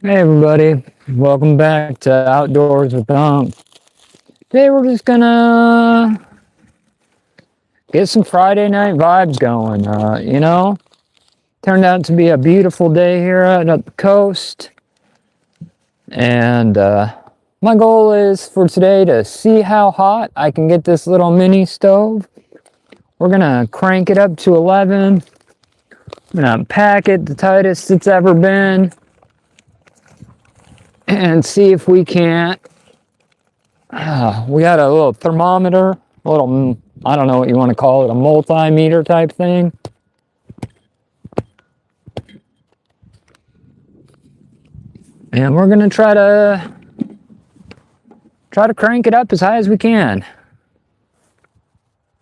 Hey everybody, welcome back to Outdoors with Unc. Today we're just gonna get some Friday night vibes going. Turned out to be a beautiful day here out at the coast. And my goal is for today to see how hot I can get this little mini stove. We're gonna crank it up to 11. I'm gonna pack it the tightest it's ever been. And see if we can't. We got a little thermometer, a little, I don't know what you want to call it, a multimeter type thing. And we're gonna try to crank it up as high as we can.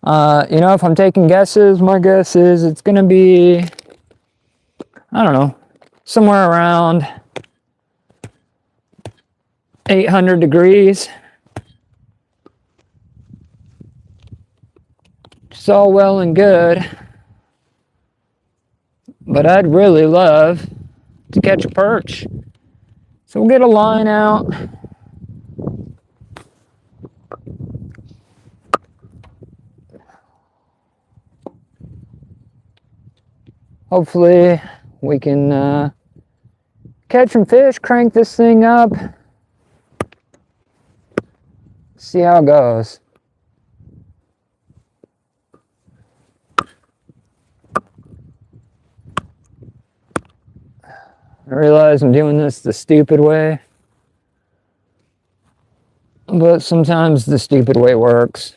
If I'm taking guesses, my guess is it's gonna be, I don't know, somewhere around 800 degrees. It's all well and good, but I'd really love to catch a perch. So we'll get a line out. Hopefully we can catch some fish, crank this thing up, see how it goes. I realize I'm doing this the stupid way, but sometimes the stupid way works.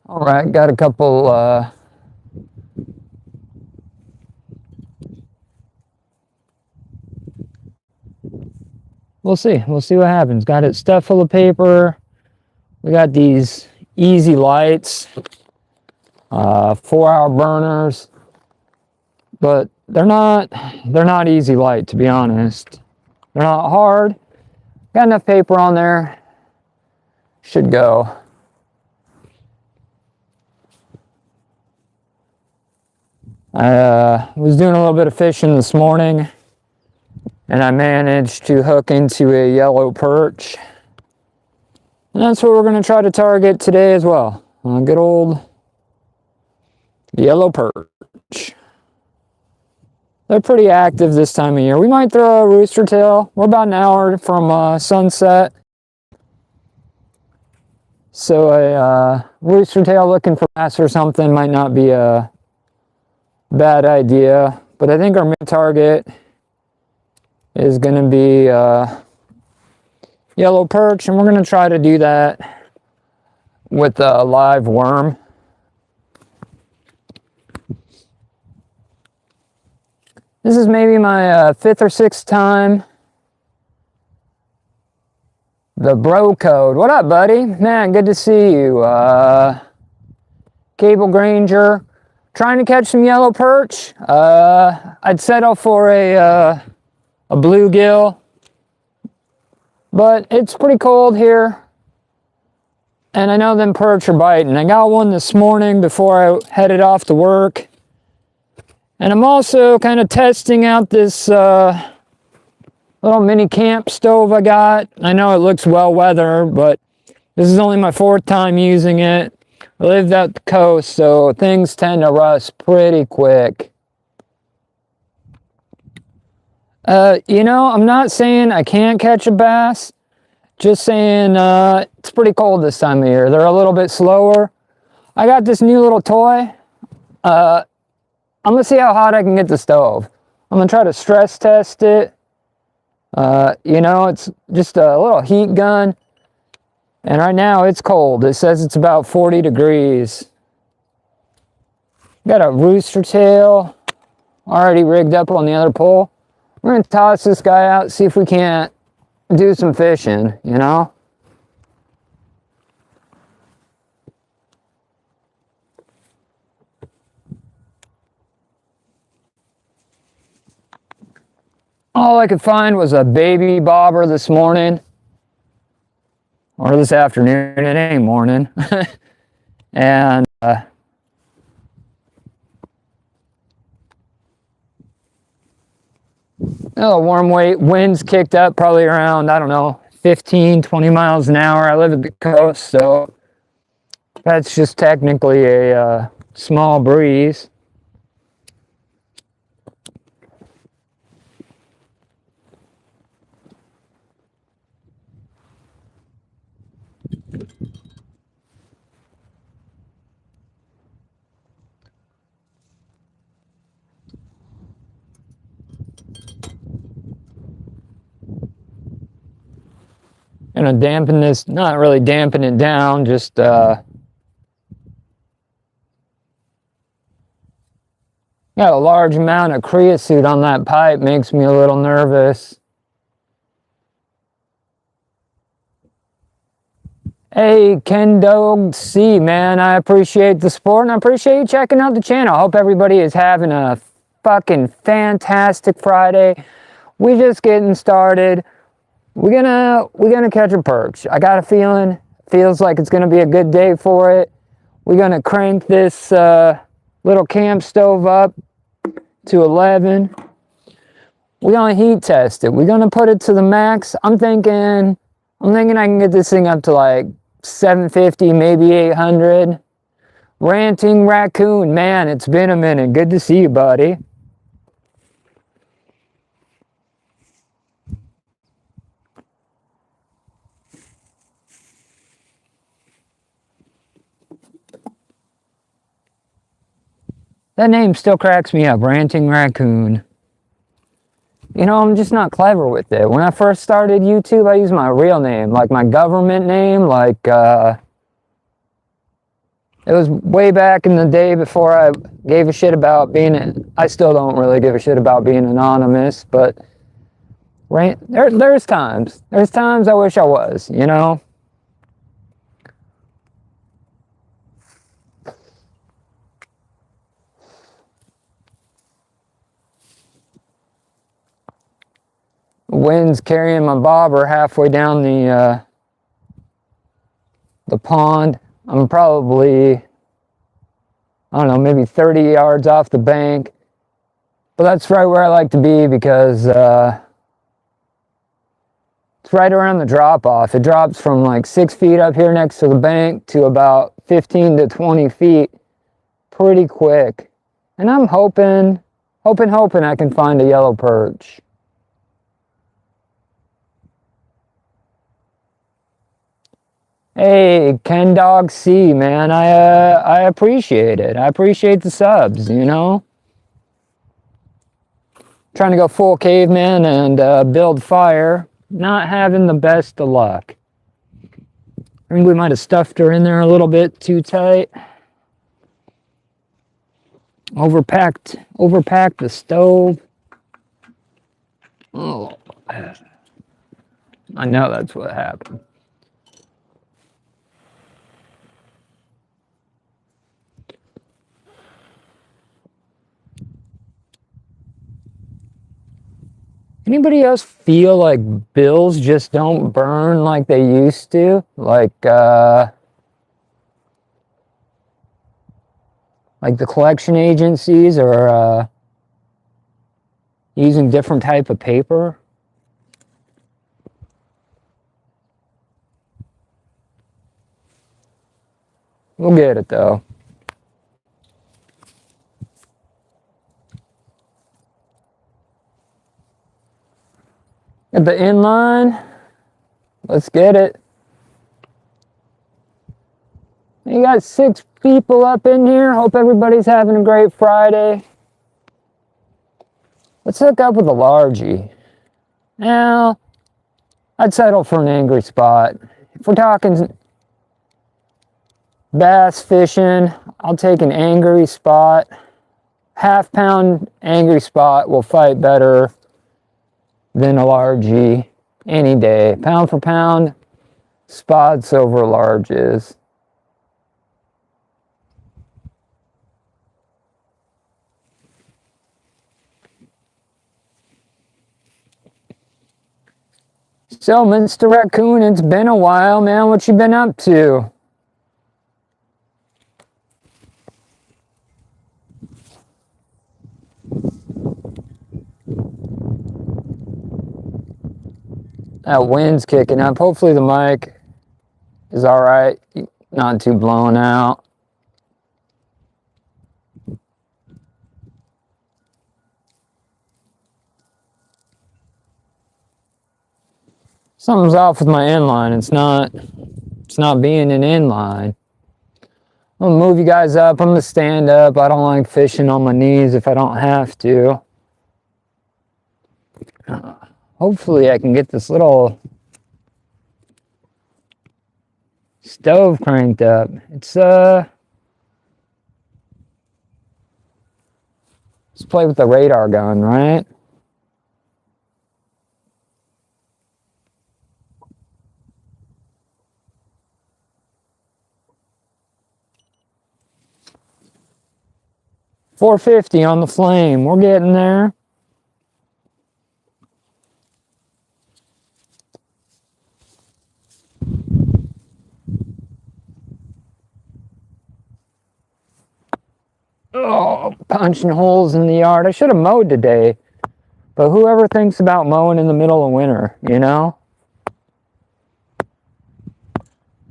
All right, got a couple we'll see what happens. Got it stuffed full of paper. We got these easy lights, 4-hour burners, but they're not easy light, to be honest. They're not hard. Got enough paper on there, should go. I was doing a little bit of fishing this morning, and I managed to hook into a yellow perch. And that's what we're going to try to target today as well. A good old yellow perch. They're pretty active this time of year. We might throw a rooster tail. We're about an hour from sunset. So a rooster tail looking for bass or something might not be a bad idea. But I think our main target is going to be yellow perch, and we're going to try to do that with a live worm. This is maybe my 5th or 6th time. The Bro Code. What up, buddy? Man, good to see you. Cable Granger. Trying to catch some yellow perch. I'd settle for a bluegill, but it's pretty cold here, and I know them perch are biting. I got one this morning before I headed off to work, and I'm also kind of testing out this little mini camp stove I got. I know it looks well weathered, but this is only my 4th time using it. I lived out the coast, so things tend to rust pretty quick. I'm not saying I can't catch a bass, just saying it's pretty cold this time of year. They're a little bit slower. I got this new little toy. I'm gonna see how hot I can get the stove. I'm gonna try to stress test it. It's just a little heat gun. And right now it's cold. It says it's about 40 degrees. Got a rooster tail already rigged up on the other pole. We're going to toss this guy out, see if we can't do some fishing, you know? All I could find was a baby bobber this morning. Or this afternoon, it ain't morning. And warm winds kicked up probably around, I don't know, 15, 20 miles an hour. I live at the coast, so that's just technically a small breeze. Gonna dampen this, not really dampen it down, just got a large amount of creosote on that pipe, makes me a little nervous. Hey, Ken Dog C, man, I appreciate the support and I appreciate you checking out the channel. I hope everybody is having a fucking fantastic Friday. We just getting started. We're gonna catch a perch. I got a feeling, feels like it's gonna be a good day for it. We're gonna crank this little camp stove up to 11. We're gonna heat test it. We're gonna put it to the max. I'm thinking I can get this thing up to like 750, maybe 800. Ranting Raccoon, man, it's been a minute. Good to see you, buddy. That name still cracks me up, Ranting Raccoon. You know, I'm just not clever with it. When I first started YouTube, I used my real name, like my government name, like, it was way back in the day before I gave a shit about being, I still don't really give a shit about being anonymous, but there's times I wish I was, you know? Wind's carrying my bobber halfway down the pond. I'm probably, I don't know, maybe 30 yards off the bank. But that's right where I like to be because it's right around the drop off. It drops from like 6 feet up here next to the bank to about 15 to 20 feet pretty quick. And I'm hoping I can find a yellow perch. Hey, Ken Dog C, man, I appreciate it. I appreciate the subs, you know? Trying to go full caveman and build fire. Not having the best of luck. I think we might have stuffed her in there a little bit too tight. Overpacked the stove. Oh, I know that's what happened. Anybody else feel like bills just don't burn like they used to? Like the collection agencies are using different type of paper? We'll get it though. At the inline, let's get it. You got 6 people up in here. Hope everybody's having a great Friday. Let's hook up with a largie. Now, I'd settle for an angry spot. If we're talking bass fishing, I'll take an angry spot. Half-pound angry spot will fight better than a largie any day. Pound for pound, spots over larges. So, Mr. Raccoon, it's been a while, man. What you been up to? That wind's kicking up. Hopefully the mic is all right. Not too blown out. Something's off with my inline. It's not being an inline. I'm gonna move you guys up. I'm gonna stand up. I don't like fishing on my knees if I don't have to. Hopefully I can get this little stove cranked up. Let's play with the radar gun, right? $450 on the flame. We're getting there. Oh, punching holes in the yard. I should have mowed today. But whoever thinks about mowing in the middle of winter, you know?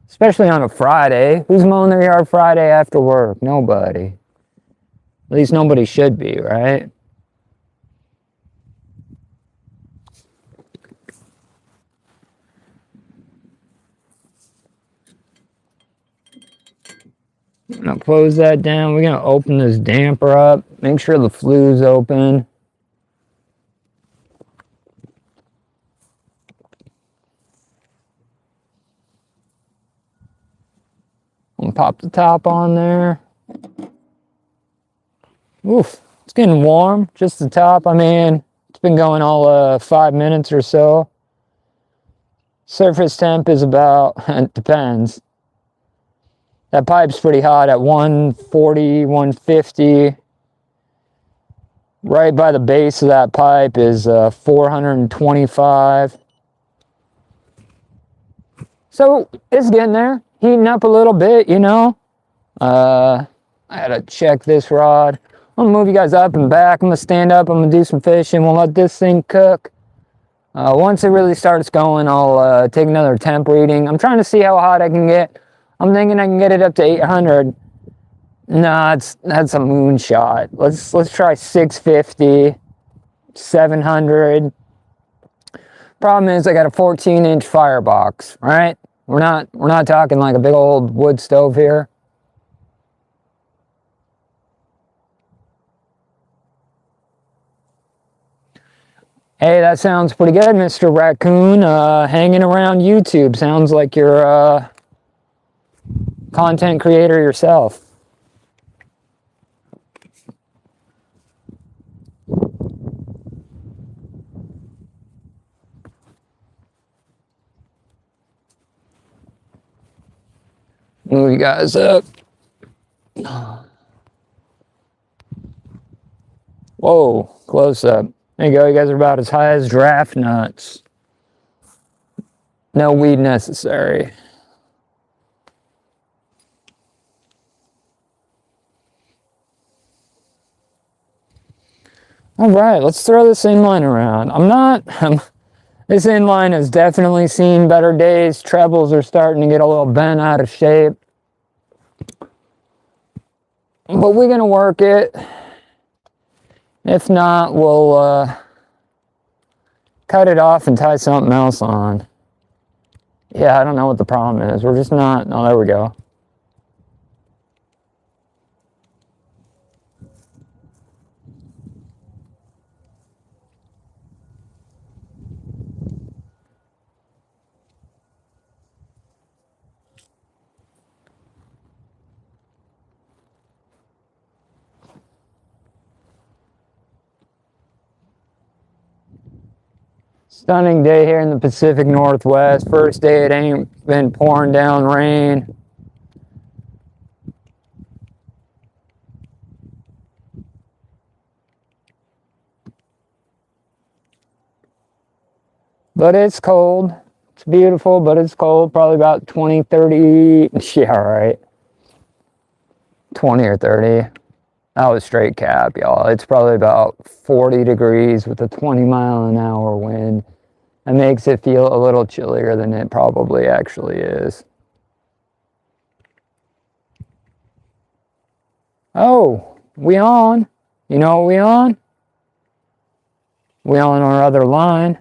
Especially on a Friday. Who's mowing their yard Friday after work? Nobody. At least nobody should be, right? I'm gonna close that down. We're gonna open this damper up. Make sure the flue's open. I'm gonna pop the top on there. Oof, it's getting warm. Just the top. I mean, it's been going all 5 minutes or so. Surface temp is about, it depends. That pipe's pretty hot at 140, 150. Right by the base of that pipe is 425. So it's getting there, heating up a little bit, you know. I had to check this rod. I'm gonna move you guys up and back. I'm gonna stand up. I'm gonna do some fishing. We'll let this thing cook. Once it really starts going, I'll take another temp reading. I'm trying to see how hot I can get. I'm thinking I can get it up to 800. Nah, that's a moonshot. Let's try 650, 700. Problem is I got a 14-inch firebox, right? We're not talking like a big old wood stove here. Hey, that sounds pretty good, Mr. Raccoon. Hanging around YouTube. Sounds like you're a content creator yourself. Move you guys up. Whoa, close up. There you go. You guys are about as high as giraffe nuts. No weed necessary. All right, let's throw this inline around. This inline has definitely seen better days. Trebles are starting to get a little bent out of shape. But we're gonna work it. If not, we'll cut it off and tie something else on. Yeah, I don't know what the problem is. We're just not, oh, there we go. Stunning day here in the Pacific Northwest. First day it ain't been pouring down rain. But it's cold. It's beautiful, but it's cold. Probably about 20, 30. Yeah, right. 20 or 30. That was straight cap, y'all. It's probably about 40 degrees with a 20-mile-an-hour wind. That makes it feel a little chillier than it probably actually is. Oh, we on. You know what we on? We on our other line.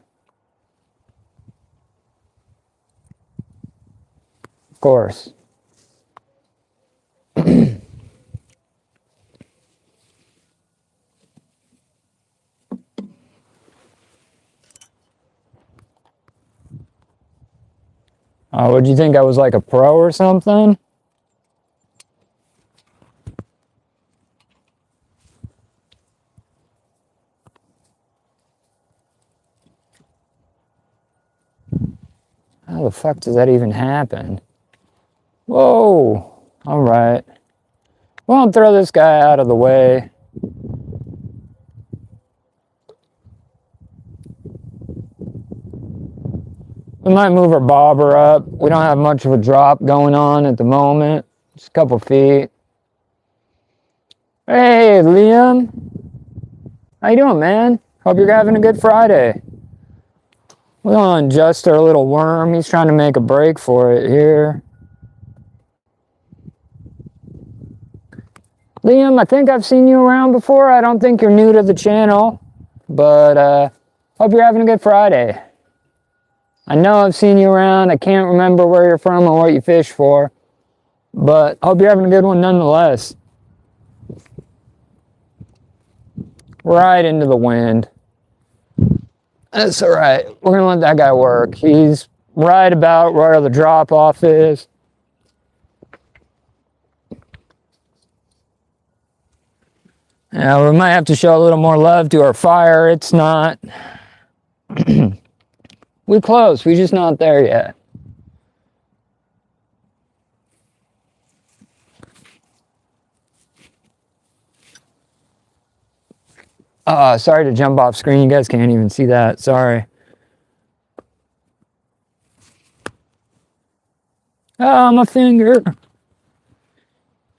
Of course. Would you think I was like a pro or something? How the fuck does that even happen? Whoa. All right. Well, throw this guy out of the way. We might move our bobber up. We don't have much of a drop going on at the moment. Just a couple feet. Hey, Liam. How you doing, man? Hope you're having a good Friday. We're gonna adjust our little worm. He's trying to make a break for it here. Liam, I think I've seen you around before. I don't think you're new to the channel, but hope you're having a good Friday. I know I've seen you around. I can't remember where you're from or what you fish for, but hope you're having a good one nonetheless. Right into the wind. That's all right. We're gonna let that guy work. He's right about where the drop off is. Now we might have to show a little more love to our fire. It's not. We close. We're just not there yet. Sorry to jump off screen. You guys can't even see that. Sorry. Oh, my finger. You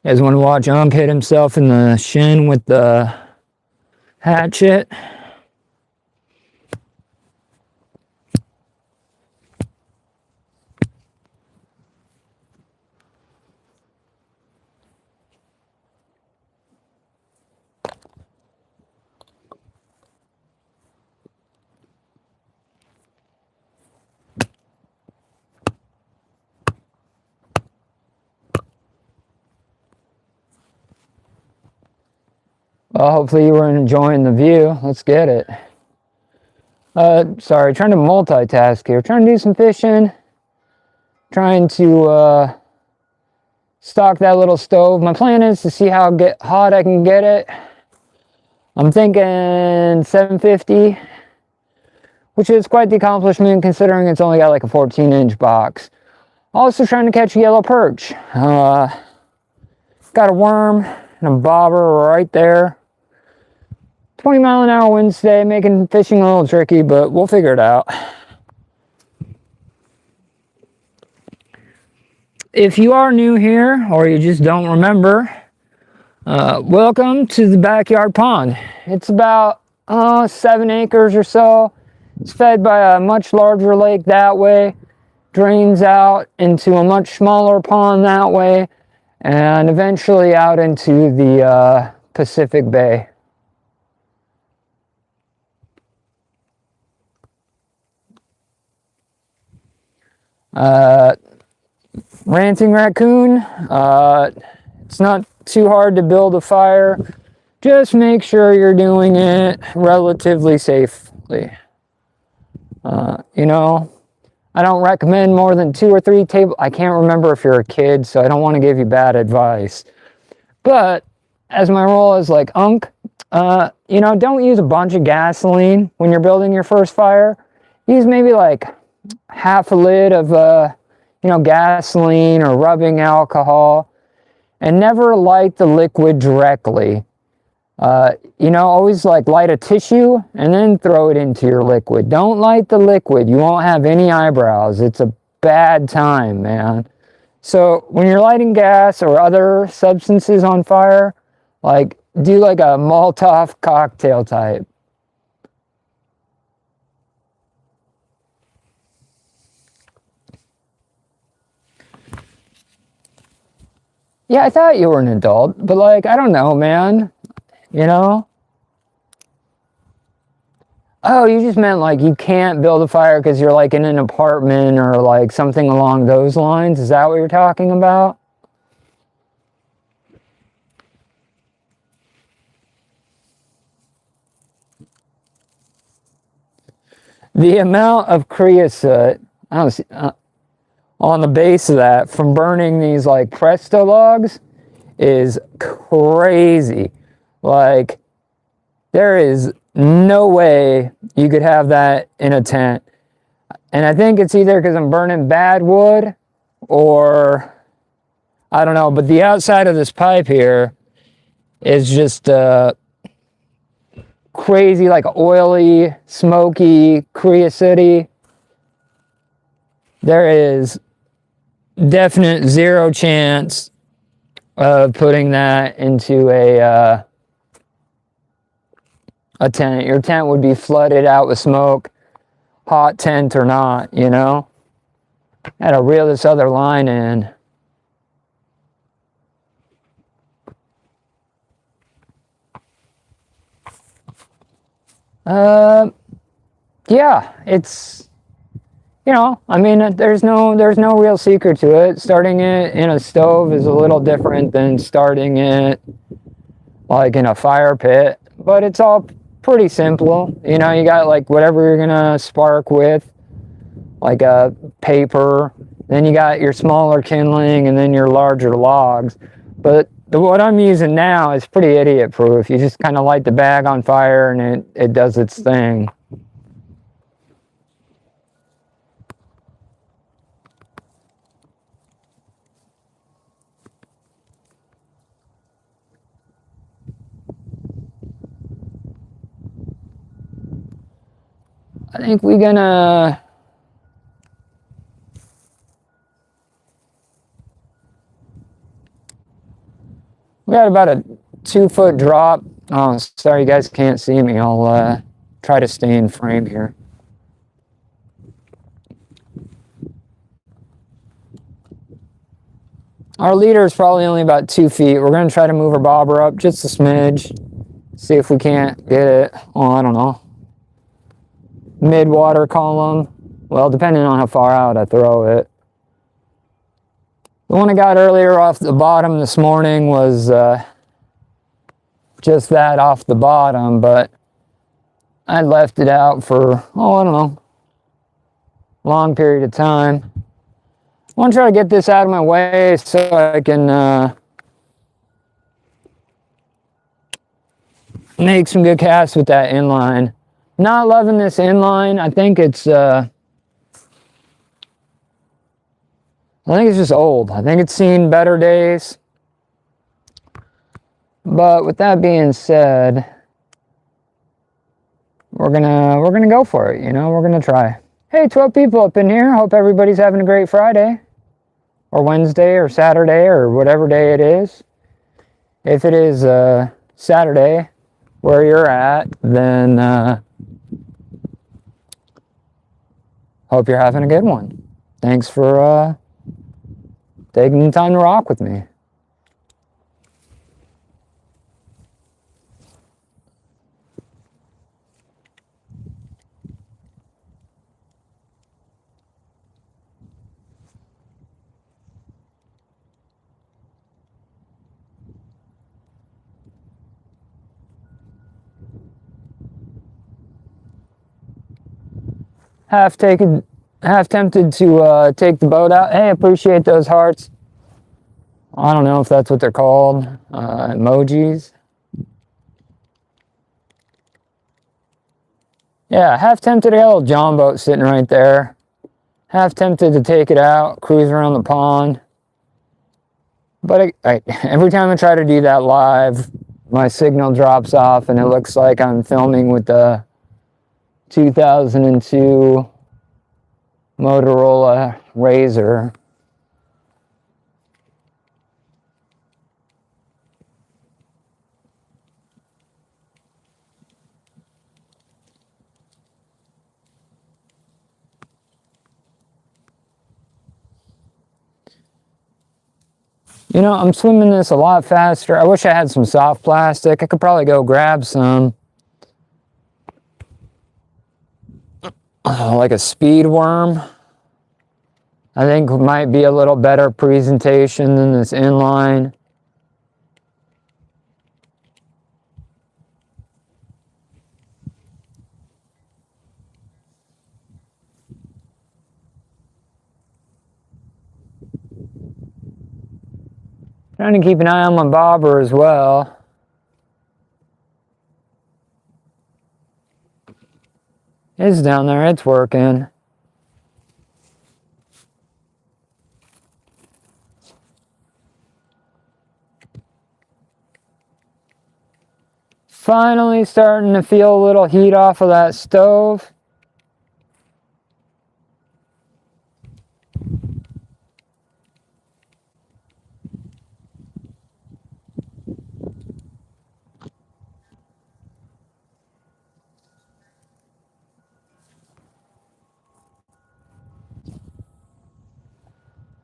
guys want to watch Unk hit himself in the shin with the hatchet? Well, hopefully you were enjoying the view. Let's get it. Sorry, trying to multitask here. Trying to do some fishing. Trying to stock that little stove. My plan is to see how hot I can get it. I'm thinking 750, which is quite the accomplishment considering it's only got like a 14-inch box. Also trying to catch a yellow perch. Got a worm and a bobber right there. 20-mile-an-hour winds today, making fishing a little tricky, but we'll figure it out. If you are new here, or you just don't remember, welcome to the backyard pond. It's about 7 acres or so. It's fed by a much larger lake that way, drains out into a much smaller pond that way, and eventually out into the Pacific Bay. Ranting Raccoon, it's not too hard to build a fire. Just make sure you're doing it relatively safely. You know, I don't recommend more than 2 or 3 tables. I can't remember if you're a kid, so I don't want to give you bad advice. But as my role is like Unk, you know, don't use a bunch of gasoline when you're building your first fire. use maybe like half a lid of gasoline or rubbing alcohol, and never light the liquid directly. Always like light a tissue and then throw it into your liquid. Don't light the liquid. You won't have any eyebrows. It's a bad time, man. So when you're lighting gas or other substances on fire, like do like a Molotov cocktail type. Yeah, I thought you were an adult, but like, I don't know, man. You know? Oh, you just meant like you can't build a fire because you're like in an apartment or like something along those lines. Is that what you're talking about? The amount of creosote, I don't see, on the base of that from burning these like Presto logs is crazy. Like, there is no way you could have that in a tent. And I think it's either because I'm burning bad wood or I don't know, but the outside of this pipe here is just crazy, like oily, smoky, creosote. There is definite zero chance of putting that into a tent. Your tent would be flooded out with smoke, hot tent or not, you know? I had to reel this other line in. Yeah, it's, I mean, there's no real secret to it. Starting it in a stove is a little different than starting it like in a fire pit, but it's all pretty simple. You got like whatever you're gonna spark with, like a paper, then you got your smaller kindling and then your larger logs. But what I'm using now is pretty idiot proof. You just kind of light the bag on fire and it does its thing. I think we got about a 2-foot drop. Oh, sorry, you guys can't see me. I'll try to stay in frame here. Our leader is probably only about 2 feet. We're going to try to move our bobber up just a smidge. See if we can't get it. Oh, I don't know. Mid-water column. Well, depending on how far out I throw it. The one I got earlier off the bottom this morning was just that off the bottom, but I left it out for, I don't know, long period of time. I want to try to get this out of my way so I can make some good casts with that inline. Not loving this inline. I think it's just old. I think it's seen better days. But with that being said, we're gonna go for it, we're gonna try. Hey, 12 people up in here. Hope everybody's having a great Friday. Or Wednesday or Saturday or whatever day it is. If it is Saturday where you're at, then hope you're having a good one. Thanks for taking the time to rock with me. Half tempted to take the boat out. Hey, appreciate those hearts. I don't know if that's what they're called. Emojis. Yeah, half tempted to get a little John boat sitting right there. Half tempted to take it out, cruise around the pond. But every time I try to do that live, my signal drops off and it looks like I'm filming with the 2002 Motorola Razr. You know, I'm swimming this a lot faster. I wish I had some soft plastic. I could probably go grab some. Like a speed worm. I think might be a little better presentation than this inline. Trying to keep an eye on my bobber as well. It's down there, it's working. Finally starting to feel a little heat off of that stove.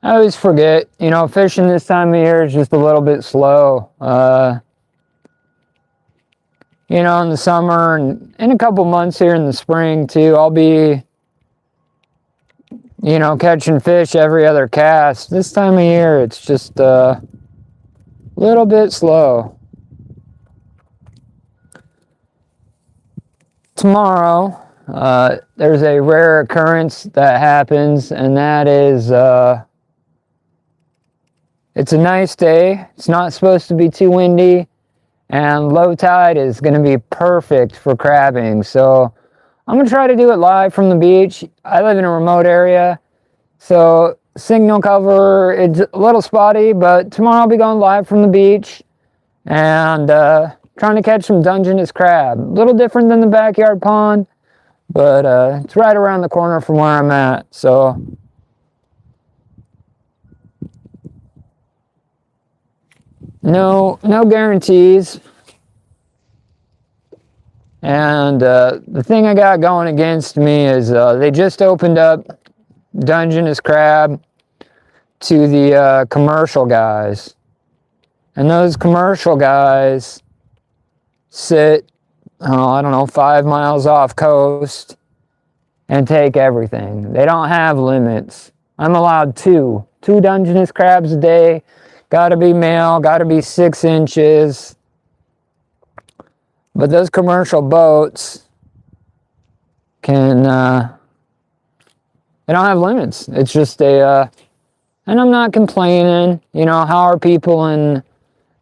I always forget, you know, fishing this time of year is just a little bit slow. You know, in the summer and in a couple months here in the spring too, I'll be, you know, catching fish every other cast. This time of year, it's just a little bit slow. Tomorrow, there's a rare occurrence that happens, and that is, it's a nice day. It's not supposed to be too windy, and low tide is going to be perfect for crabbing. So I'm going to try to do it live from the beach. I live in a remote area, so signal cover, it's a little spotty, but tomorrow I'll be going live from the beach and trying to catch some Dungeness crab. A little different than the backyard pond, but it's right around the corner from where I'm at. So no guarantees. And the thing I got going against me is they just opened up Dungeness crab to the commercial guys. And those commercial guys sit, I don't know, 5 miles off coast and take everything. They don't have limits. I'm allowed two Dungeness crabs a day. Gotta be male, gotta be 6 inches. But those commercial boats can, they don't have limits. It's just and I'm not complaining. You know, how are people in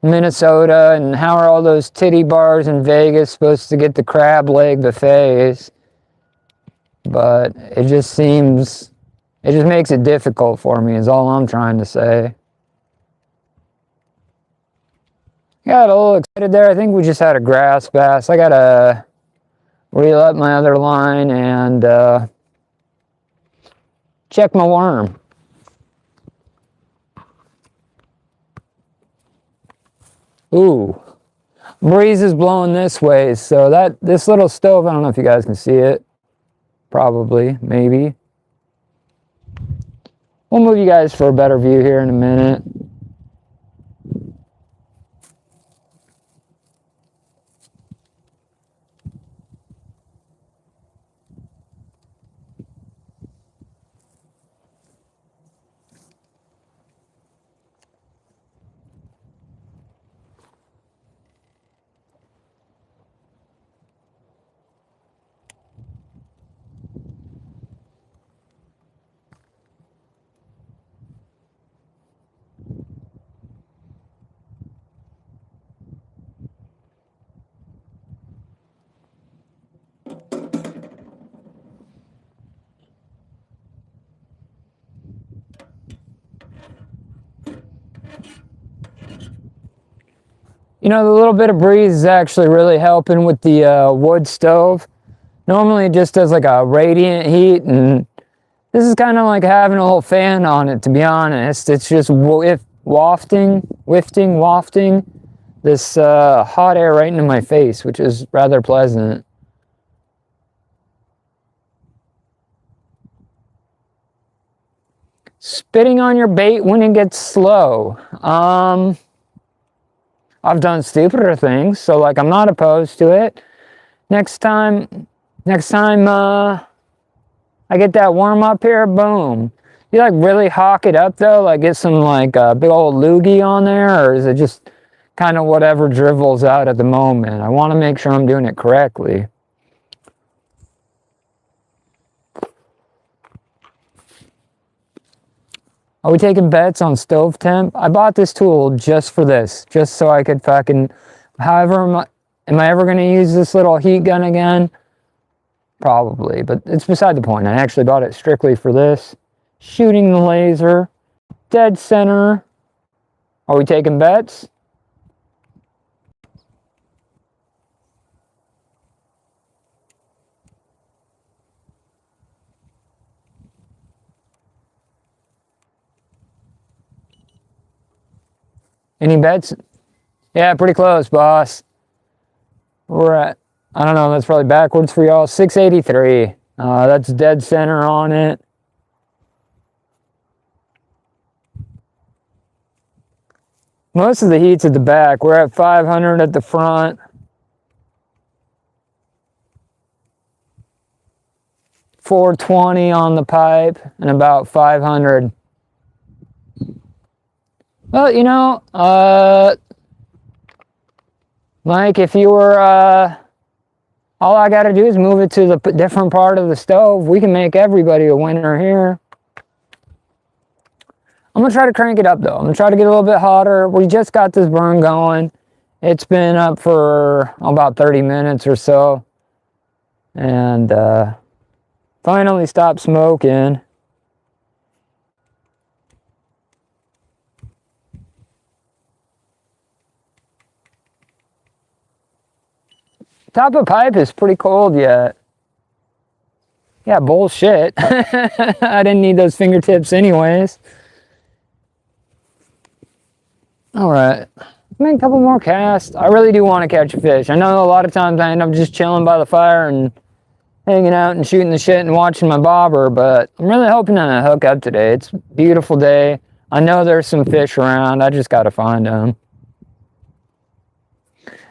Minnesota and how are all those titty bars in Vegas supposed to get the crab leg buffets? But it just makes it difficult for me is all I'm trying to say. Got a little excited there. I think we just had a grass bass. I gotta reel up my other line and check my worm. Ooh, breeze is blowing this way, so this little stove, I don't know if you guys can see it. Probably, maybe. We'll move you guys for a better view here in a minute. You know, the little bit of breeze is actually really helping with the wood stove. Normally it just does like a radiant heat, and this is kind of like having a little fan on it, to be honest. It's just wafting this hot air right into my face, which is rather pleasant. Spitting on your bait when it gets slow. I've done stupider things, so like I'm not opposed to it. Next time I get that worm up here, boom. You like really hawk it up though, like get some like big old loogie on there, or is it just kind of whatever dribbles out at the moment? I want to make sure I'm doing it correctly. Are we taking bets on stove temp? I bought this tool just for this, just so I could fucking, however, am I ever going to use this little heat gun again? Probably, but it's beside the point. I actually bought it strictly for this. Shooting the laser, dead center. Are we taking bets? Any bets? Yeah, pretty close, boss. We're at, I don't know, that's probably backwards for y'all. 683. That's dead center on it. Most of the heat's at the back. We're at 500 at the front. $420 on the pipe and about 500. Well, you know, Mike, if you were, all I got to do is move it to the different part of the stove. We can make everybody a winner here. I'm going to try to crank it up, though. I'm going to try to get a little bit hotter. We just got this burn going. It's been up for about 30 minutes or so. And finally stopped smoking. Top of pipe is pretty cold yet. Yeah, bullshit. I didn't need those fingertips anyways. Alright. Make a couple more casts. I really do want to catch a fish. I know a lot of times I end up just chilling by the fire and hanging out and shooting the shit and watching my bobber, but I'm really hoping to hook up today. It's a beautiful day. I know there's some fish around. I just got to find them.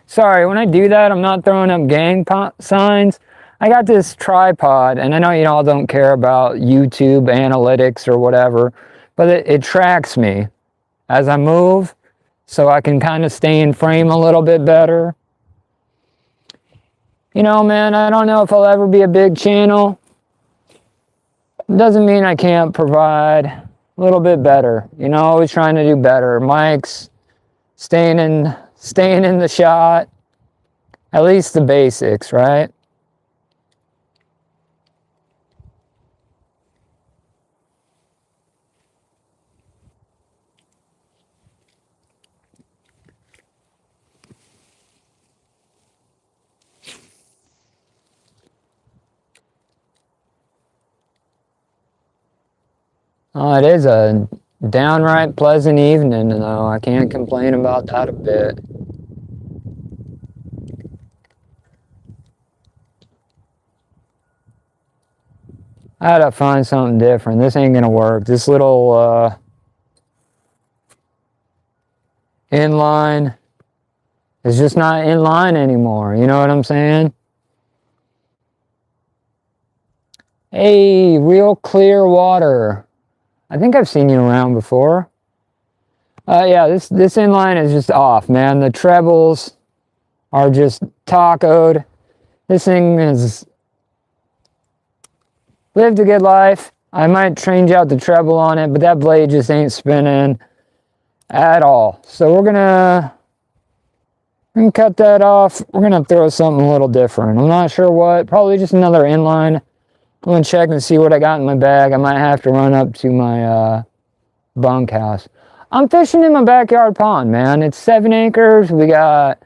Sorry, when I do that, I'm not throwing up gang signs. I got this tripod, and I know you all don't care about YouTube analytics or whatever, but it tracks me as I move, so I can kind of stay in frame a little bit better. You know, man, I don't know if I'll ever be a big channel. Doesn't mean I can't provide a little bit better. You know, always trying to do better. Mike's staying in the shot, at least the basics, right? Oh, it is a downright pleasant evening, though. I can't complain about that a bit. I had to find something different. This ain't gonna work. This little inline is just not inline anymore. You know what I'm saying? Hey, real clear water. I think I've seen you around before. Yeah, this inline is just off, man. The trebles are just tacoed. This thing is lived a good life. I might change out the treble on it, but that blade just ain't spinning at all. So we're gonna cut that off. We're gonna throw something a little different. I'm not sure what. Probably just another inline. I'm gonna check and see what I got in my bag. I might have to run up to my bunkhouse. I'm fishing in my backyard pond, man. It's 7 acres. We got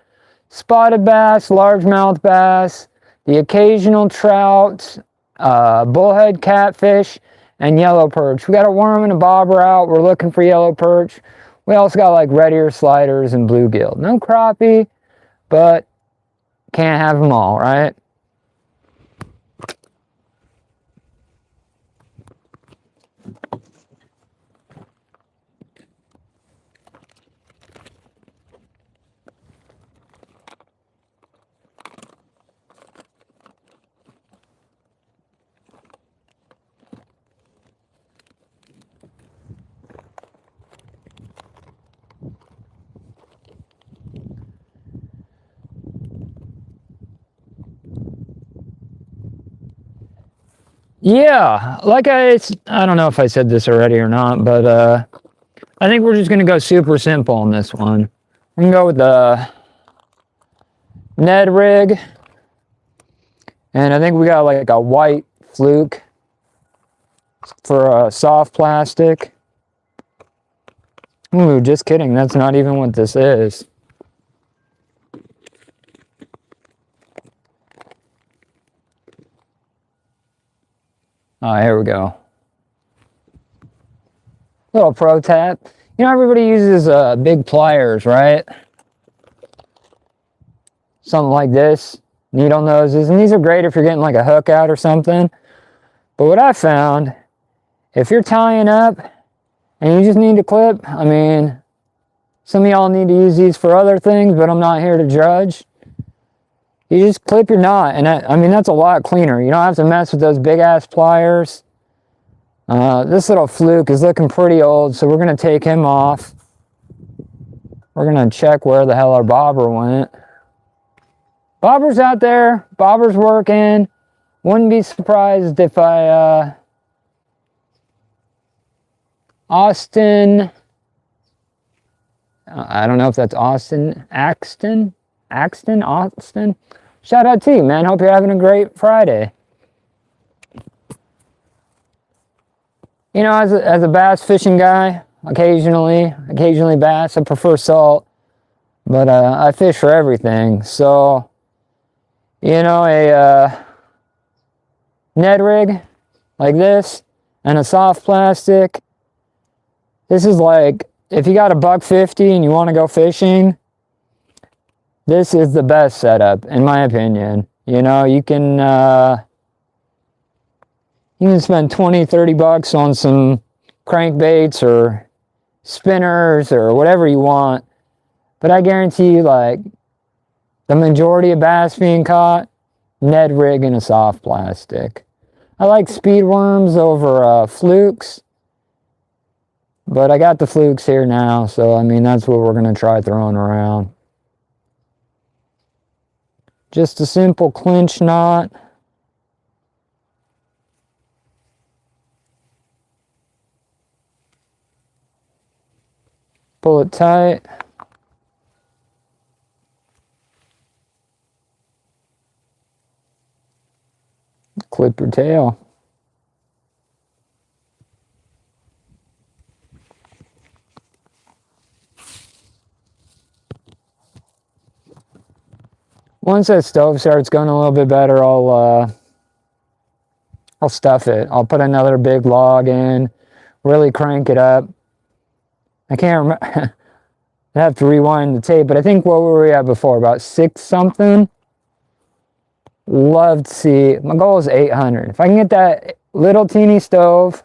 spotted bass, largemouth bass, the occasional trout, bullhead catfish, and yellow perch. We got a worm and a bobber out. We're looking for yellow perch. We also got like red ear sliders and bluegill. No crappie, but can't have them all, right? Yeah, like I don't know if I said this already or not, but I think we're just gonna go super simple on this one. I'm gonna go with the Ned rig, and I think we got like a white fluke for a soft plastic. Ooh, just kidding. That's not even what this is. Oh, here we go. Little pro tap. You know, everybody uses big pliers, right? Something like this, needle noses, and these are great if you're getting like a hook out or something. But what I found, if you're tying up and you just need to clip, I mean, some of y'all need to use these for other things, but I'm not here to judge. You just clip your knot, and I mean, that's a lot cleaner. You don't have to mess with those big ass pliers. This little fluke is looking pretty old, so we're gonna take him off. We're gonna check where the hell our bobber went. Bobber's out there, bobber's working. Wouldn't be surprised if Austin, I don't know if that's Austin, Axton. Shout out to you, man. Hope you're having a great Friday. You know, as a bass fishing guy, occasionally bass. I prefer salt, but I fish for everything. So, you know, a Ned rig like this and a soft plastic. This is like, if you got $1.50 and you want to go fishing, this is the best setup, in my opinion. You know, you can spend 20, 30 bucks on some crankbaits or spinners or whatever you want. But I guarantee you, like, the majority of bass being caught, Ned rig and a soft plastic. I like speed worms over flukes. But I got the flukes here now, so I mean, that's what we're going to try throwing around. Just a simple clinch knot. Pull it tight. Clip your tail. Once that stove starts going a little bit better, I'll stuff it. I'll put another big log in, really crank it up. I can't remember. I have to rewind the tape, but I think what were we at before? About 6 something. Love to see. My goal is 800. If I can get that little teeny stove,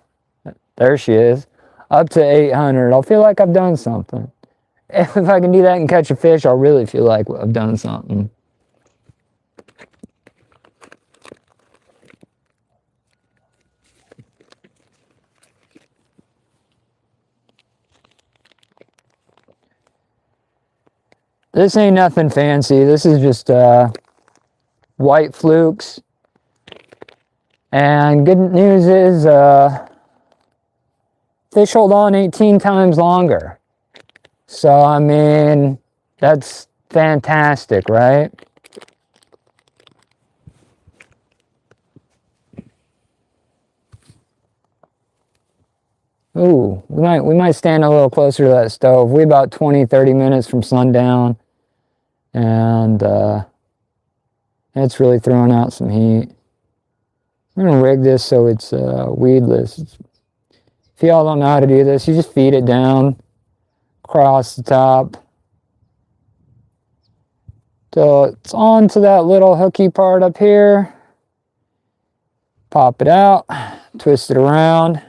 there she is, up to 800, I'll feel like I've done something. If I can do that and catch a fish, I'll really feel like I've done something. This ain't nothing fancy. This is just white flukes. And good news is fish hold on 18 times longer. So, I mean, that's fantastic, right? Ooh, we might stand a little closer to that stove. We about 20, 30 minutes from sundown. And it's really throwing out some heat. I'm gonna rig this so it's weedless. If y'all don't know how to do this, you just feed it down across the top. So it's onto that little hooky part up here. Pop it out, twist it around,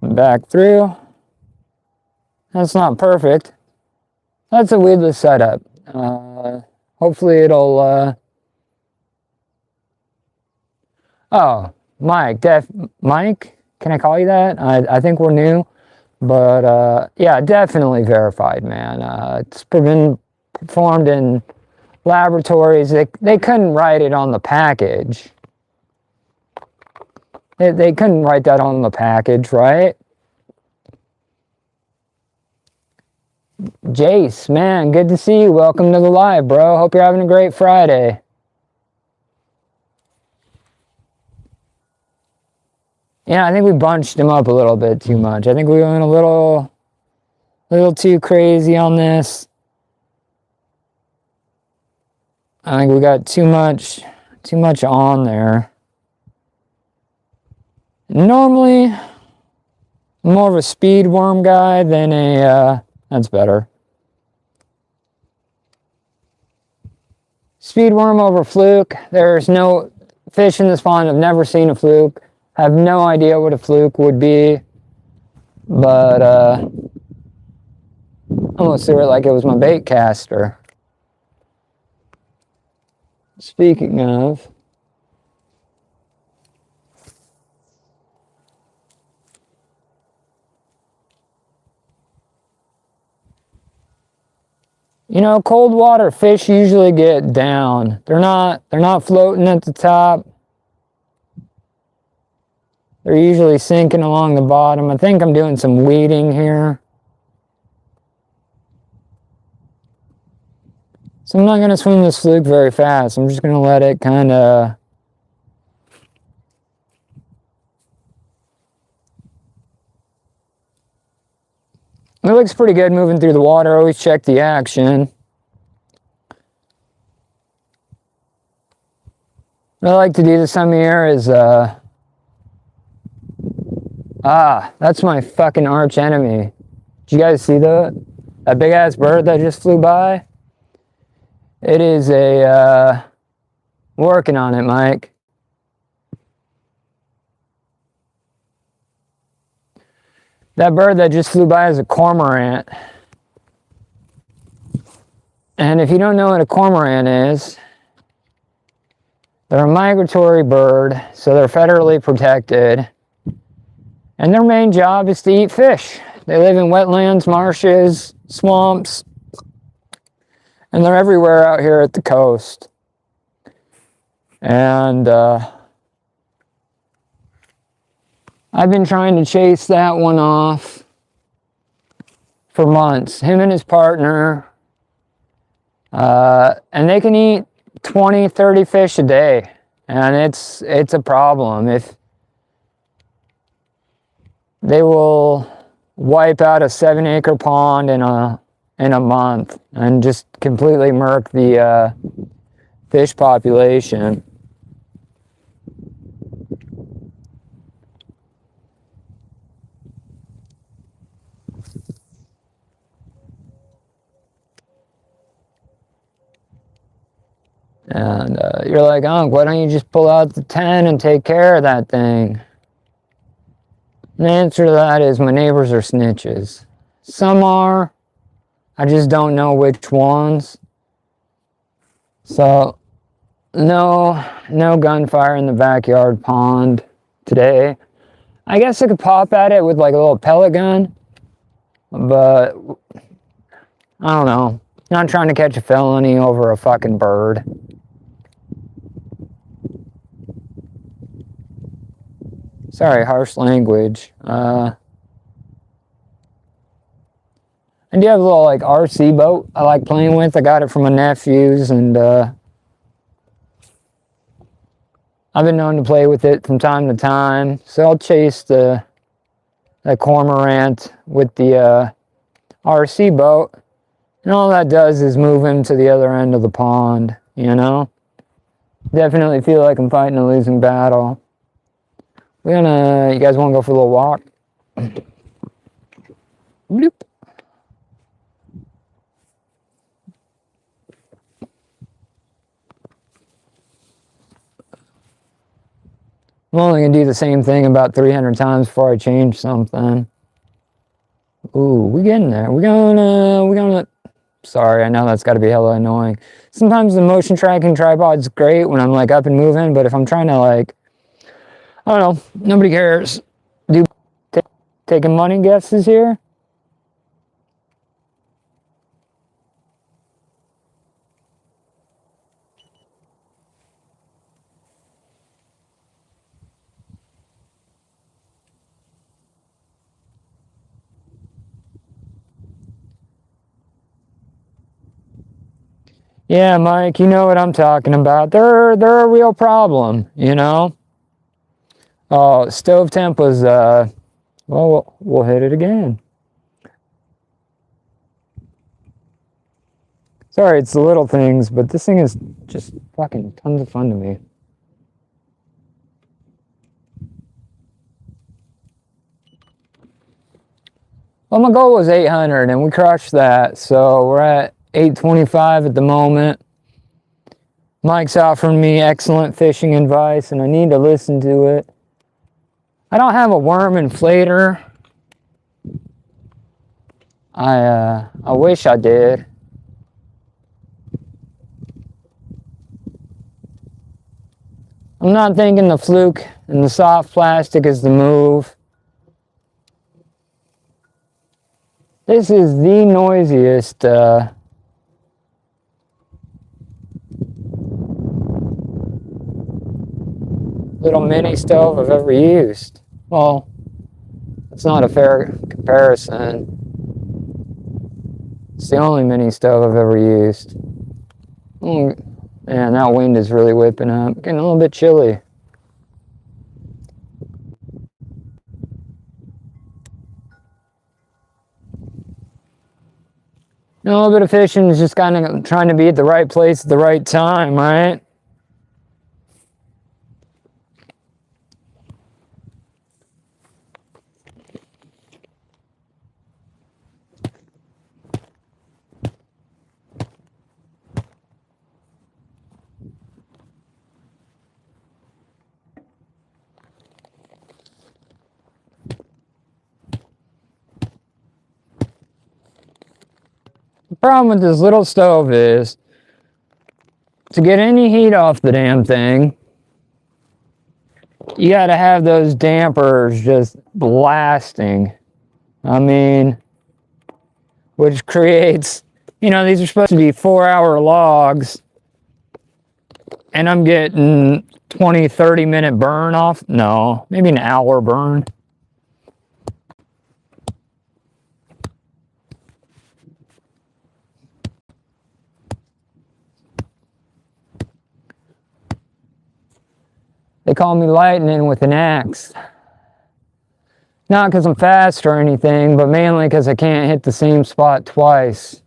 and back through. That's not perfect. That's a weedless setup. Hopefully it'll, oh, Mike, Mike, can I call you that? I think we're new, but yeah, definitely verified, man. It's been performed in laboratories. They couldn't write it on the package. They couldn't write that on the package, right? Jace, man, good to see you. Welcome to the live, bro. Hope you're having a great Friday. Yeah, I think we bunched him up a little bit too much. I think we went a little too crazy on this. I think we got too much on there. Normally, I'm more of a speed worm guy than a, that's better. Speed worm over fluke. There's no fish in this pond. I've never seen a fluke. I have no idea what a fluke would be. But, I'm gonna see it like it was my bait caster. Speaking of, you know, cold water fish usually get down. They're not floating at the top. They're usually sinking along the bottom. I think I'm doing some weeding here. So I'm not going to swim this fluke very fast. I'm just going to let it kind of... It looks pretty good moving through the water. Always check the action. What I like to do this time of year is, that's my fucking arch enemy. Did you guys see that big ass bird that just flew by? It is a, working on it, Mike. That bird that just flew by is a cormorant. And if you don't know what a cormorant is, they're a migratory bird, so they're federally protected. And their main job is to eat fish. They live in wetlands, marshes, swamps, and they're everywhere out here at the coast. And I've been trying to chase that one off for months. Him and his partner. And they can eat 20, 30 fish a day. And it's a problem. If they will wipe out a 7-acre pond in a month and just completely murk the fish population. And you're like, Unc, why don't you just pull out the 10 and take care of that thing? And the answer to that is my neighbors are snitches. Some are. I just don't know which ones. So, no gunfire in the backyard pond today. I guess I could pop at it with like a little pellet gun. But, I don't know. Not trying to catch a felony over a fucking bird. Sorry, harsh language. I do have a little like RC boat I like playing with. I got it from my nephews, and I've been known to play with it from time to time. So I'll chase the that cormorant with the RC boat. And all that does is move him to the other end of the pond, you know? Definitely feel like I'm fighting a losing battle. You guys want to go for a little walk? Bloop. I'm only going to do the same thing about 300 times before I change something. Ooh, we getting there. We're gonna, sorry, I know that's got to be hella annoying. Sometimes the motion tracking tripod's great when I'm like up and moving, but if I'm trying to like, I don't know, nobody cares. Taking money guesses here? Yeah, Mike, you know what I'm talking about. They're a real problem, you know? Oh, stove temp was, well, we'll hit it again. Sorry, it's the little things, but this thing is just fucking tons of fun to me. Well, my goal was 800 and we crushed that, so we're at 825 at the moment. Mike's offering me excellent fishing advice and I need to listen to it. I don't have a worm inflator. I wish I did. I'm not thinking the fluke and the soft plastic is the move. This is the noisiest little mini stove I've ever used. Well, it's not a fair comparison. It's the only mini stove I've ever used. Man, that wind is really whipping up. Getting a little bit chilly. A little bit of fishing is just kind of trying to be at the right place at the right time, right? The problem with this little stove is to get any heat off the damn thing, you gotta have those dampers just blasting. I mean, which creates, these are supposed to be 4-hour logs and I'm getting 20, 30-minute burn off. No, maybe an hour burn. They call me lightning with an axe. Not because I'm fast or anything, but mainly because I can't hit the same spot twice.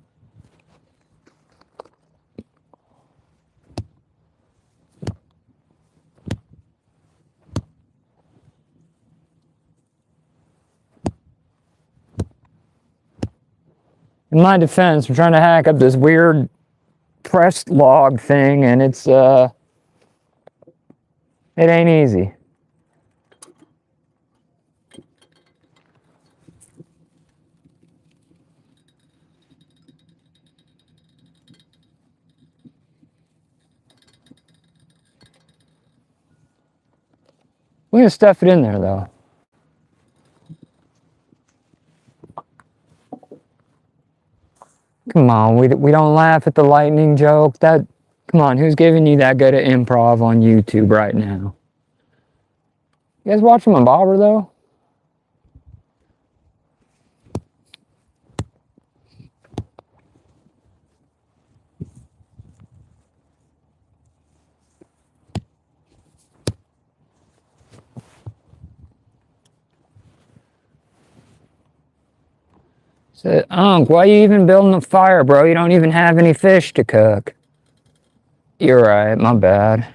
In my defense, I'm trying to hack up this weird pressed log thing, and it ain't easy. We're gonna stuff it in there though. Come on, we don't laugh at the lightning joke. Come on, who's giving you that good at improv on YouTube right now? You guys watching my bobber though? Said, Unc, why you even building a fire, bro? You don't even have any fish to cook. You're right, my bad.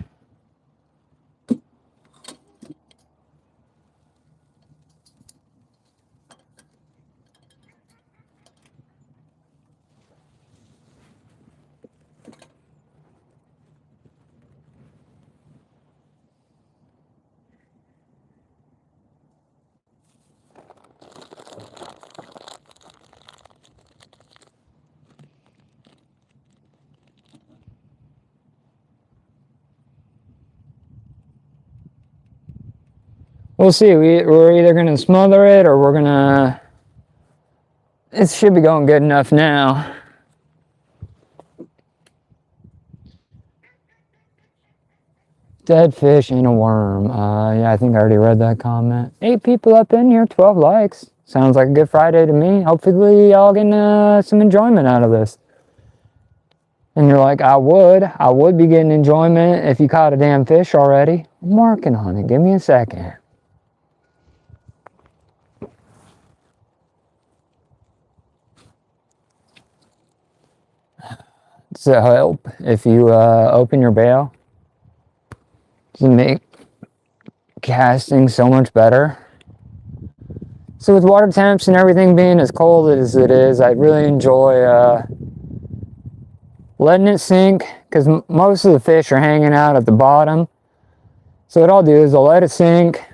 We'll see. We're either going to smother it or we're going to... It should be going good enough now. Dead fish and a worm. Yeah, I think I already read that comment. 8 people up in here, 12 likes. Sounds like a good Friday to me. Hopefully y'all getting some enjoyment out of this. And you're like, I would be getting enjoyment if you caught a damn fish already. I'm working on it. Give me a second. Does it help if you open your bail? Does it make casting so much better? So with water temps and everything being as cold as it is, I really enjoy letting it sink, because most of the fish are hanging out at the bottom. So what I'll do is I'll let it sink,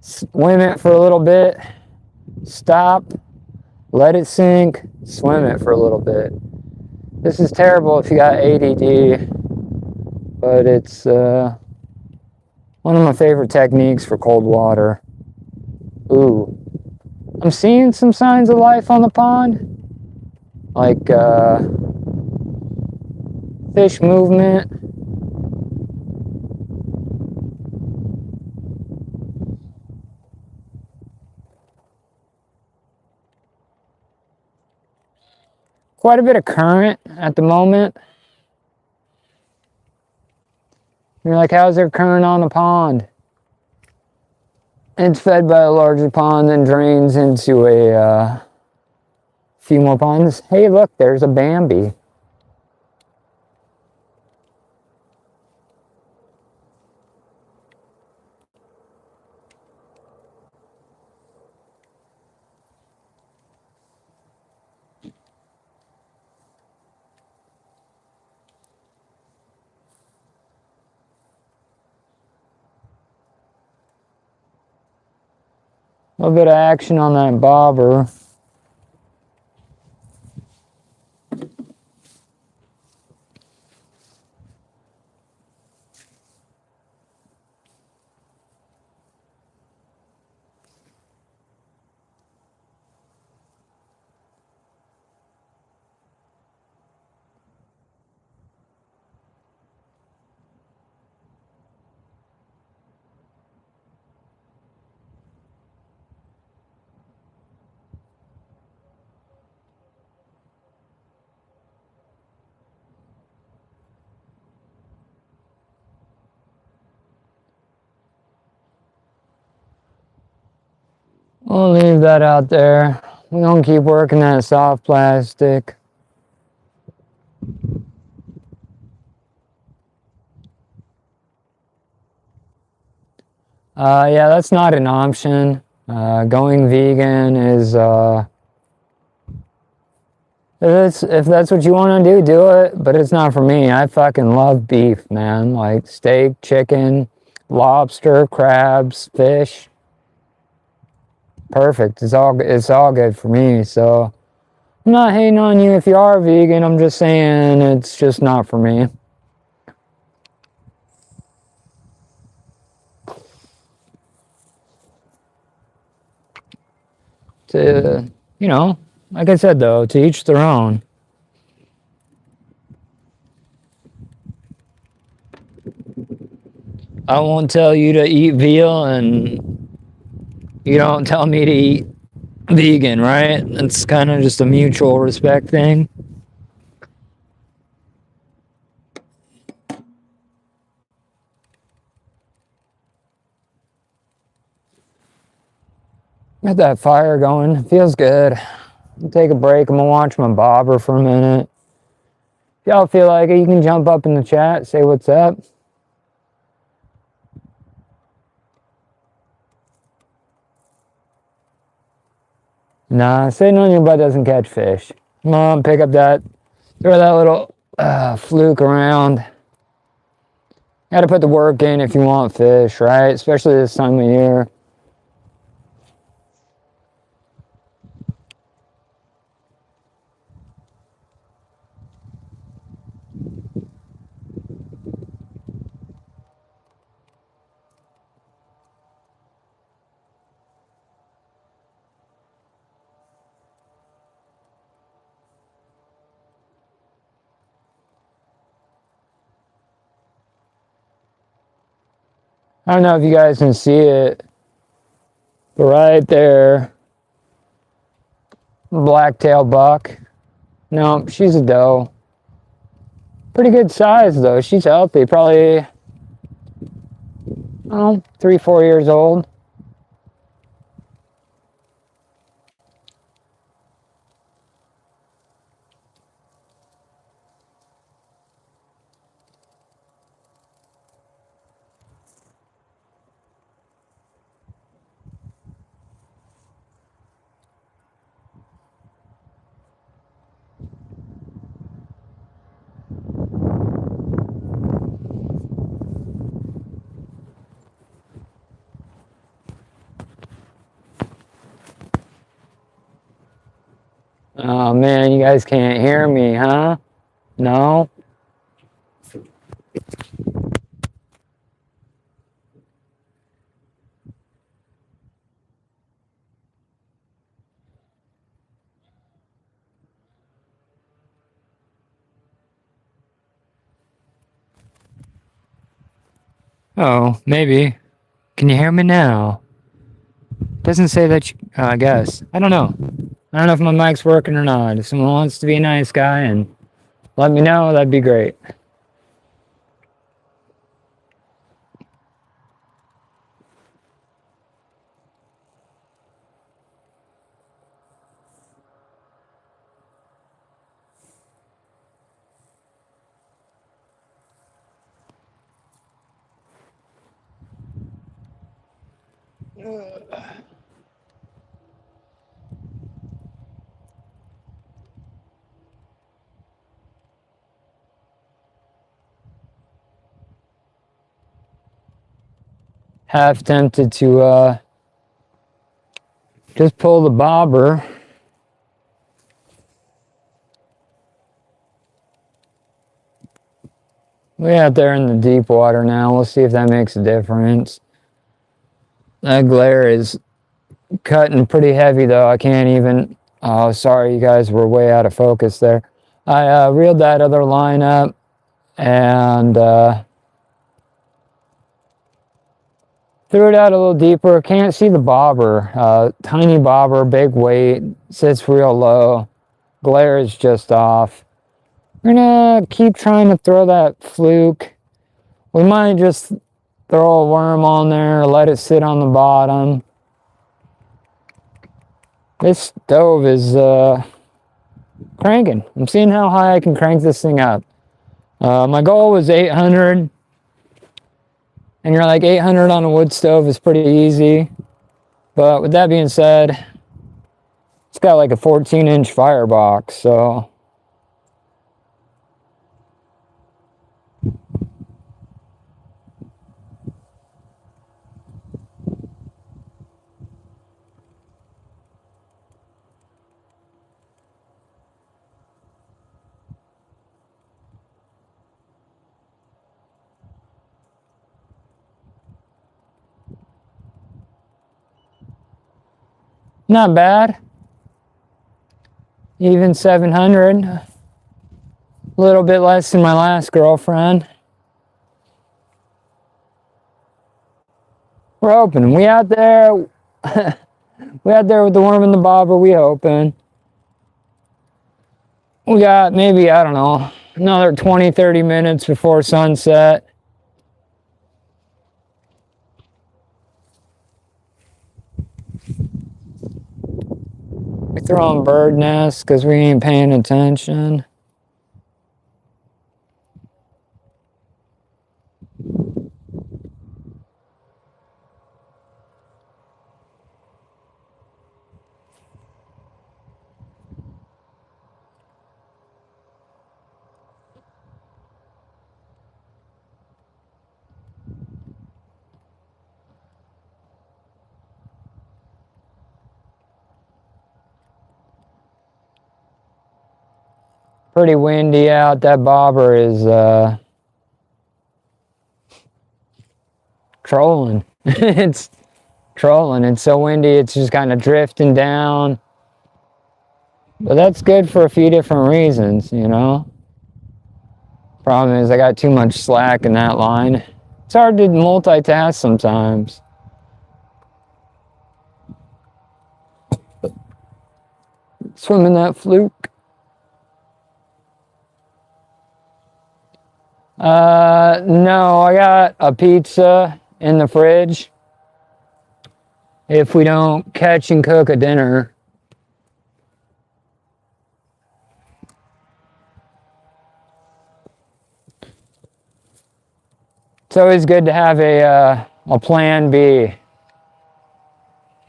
swim it for a little bit, stop, let it sink, swim it for a little bit. This is terrible if you got ADD, but it's one of my favorite techniques for cold water. Ooh, I'm seeing some signs of life on the pond, like fish movement. Quite a bit of current at the moment. You're like, how's there current on the pond? It's fed by a larger pond and drains into a few more ponds. Hey, look, there's a Bambi. A little bit of action on that bobber. We'll leave that out there. We're gonna keep working that soft plastic. Yeah, that's not an option. Going vegan is, if that's what you want to do it, but it's not for me. I fucking love beef, man. Like steak, chicken, lobster, crabs, fish. Perfect. It's all good for me. So I'm not hating on you if you are vegan. I'm just saying it's just not for me. To, you know, like I said though, to each their own. I won't tell you to eat veal and you don't tell me to eat vegan, right? It's kind of just a mutual respect thing. Got that fire going. Feels good. take a break. I'm gonna watch my bobber for a minute. If y'all feel like it, you can jump up in the chat, say what's up. Nah, sitting on your butt doesn't catch fish. Come on, pick up that, throw that little fluke around. Gotta put the work in if you want fish, right? Especially this time of year. I don't know if you guys can see it, but right there, blacktail buck. No, she's a doe. Pretty good size though. She's healthy. Probably, oh, 3-4 years old. Oh man, you guys can't hear me, huh? No? Oh, maybe. Can you hear me now? Doesn't say that I guess. I don't know. I don't know if my mic's working or not. If someone wants to be a nice guy and let me know, that'd be great. Half tempted to just pull the bobber. We're out there in the deep water now. We'll see if that makes a difference. That glare is cutting pretty heavy though. I can't even, oh sorry, you guys were way out of focus there. I reeled that other line up and threw it out a little deeper. Can't see the bobber. Tiny bobber, big weight, sits real low. Glare is just off. We're gonna keep trying to throw that fluke. We might just throw a worm on there, let it sit on the bottom. This stove is cranking. I'm seeing how high I can crank this thing up. My goal was 800. And you're like 800 on a wood stove is pretty easy. But with that being said, it's got like a 14-inch firebox, so. Not bad. Even 700. A little bit less than my last girlfriend. We're open. We out there. We out there with the worm and the bobber. We open. We got maybe, I don't know, another 20-30 minutes before sunset. throwing bird nests because we ain't paying attention. Pretty windy out. That bobber is trolling. It's trolling. It's so windy, it's just kind of drifting down. But that's good for a few different reasons, you know. Problem is I got too much slack in that line. It's hard to multitask sometimes. Swimming that fluke. No, I got a pizza in the fridge. If we don't catch and cook a dinner. It's always good to have a plan B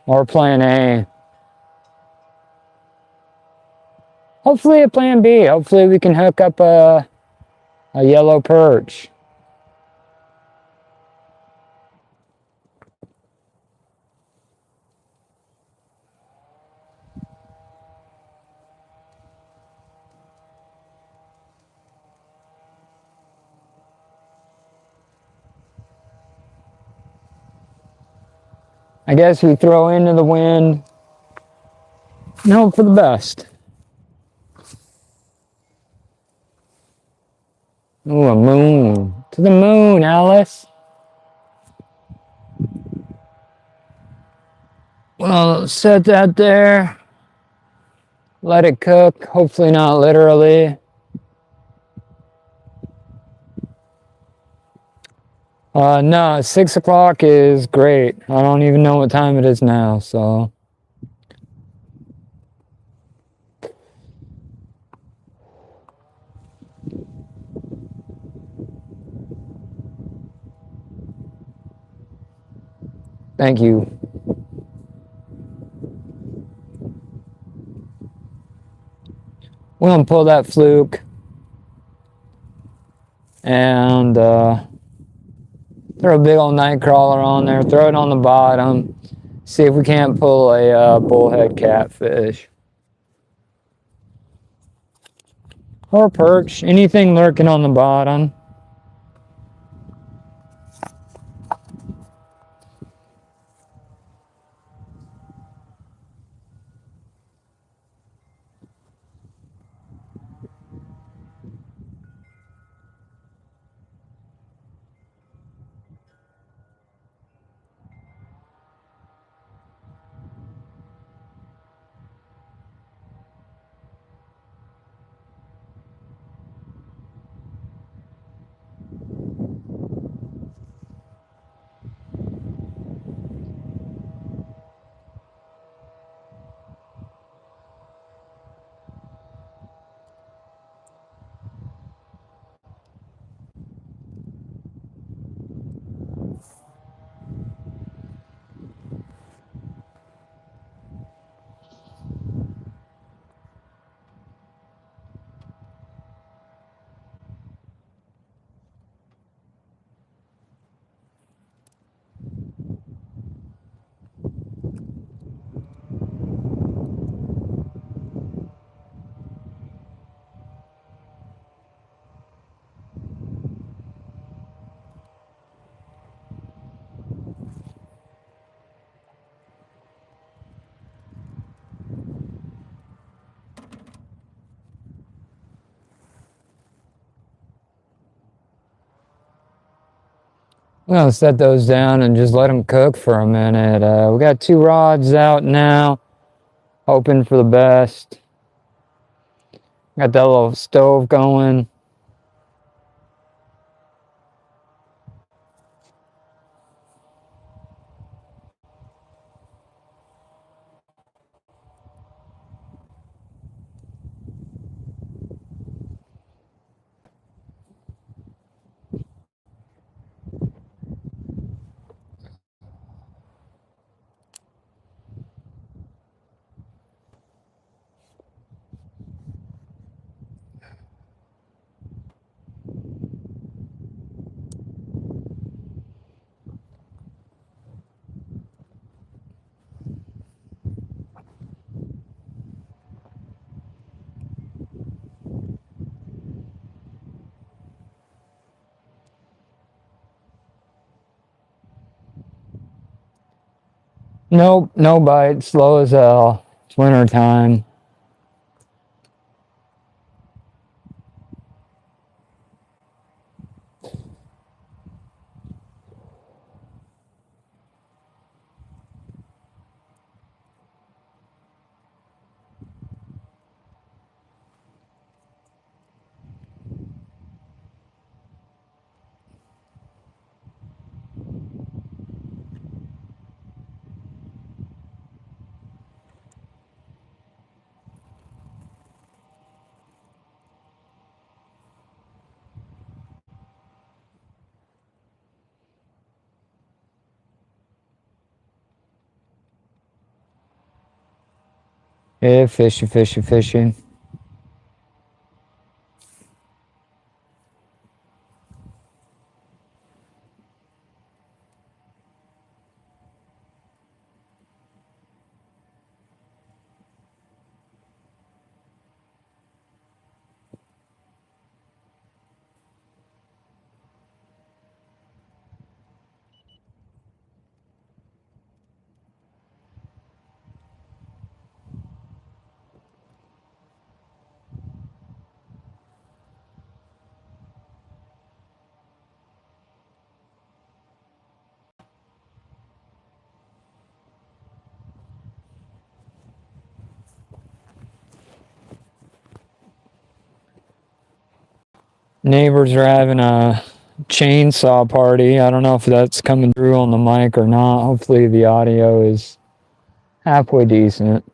or plan A. Hopefully a plan B. Hopefully we can hook up a yellow perch. I guess we throw into the wind and hope for the best. Ooh, a moon. To the moon, Alice. Well, set that there. Let it cook. Hopefully not literally. No, 6 o'clock is great. I don't even know what time it is now, so. Thank you. We're gonna pull that fluke and throw a big old night crawler on there, throw it on the bottom, see if we can't pull a bullhead catfish. Or perch, anything lurking on the bottom. I'm gonna set those down and just let them cook for a minute. We got 2 rods out now, hoping for the best. Got that little stove going. Nope, no bite. Slow as hell. It's winter time. Yeah, fishy, fishy, fishy. Neighbors are having a chainsaw party. I don't know if that's coming through on the mic or not. Hopefully the audio is halfway decent.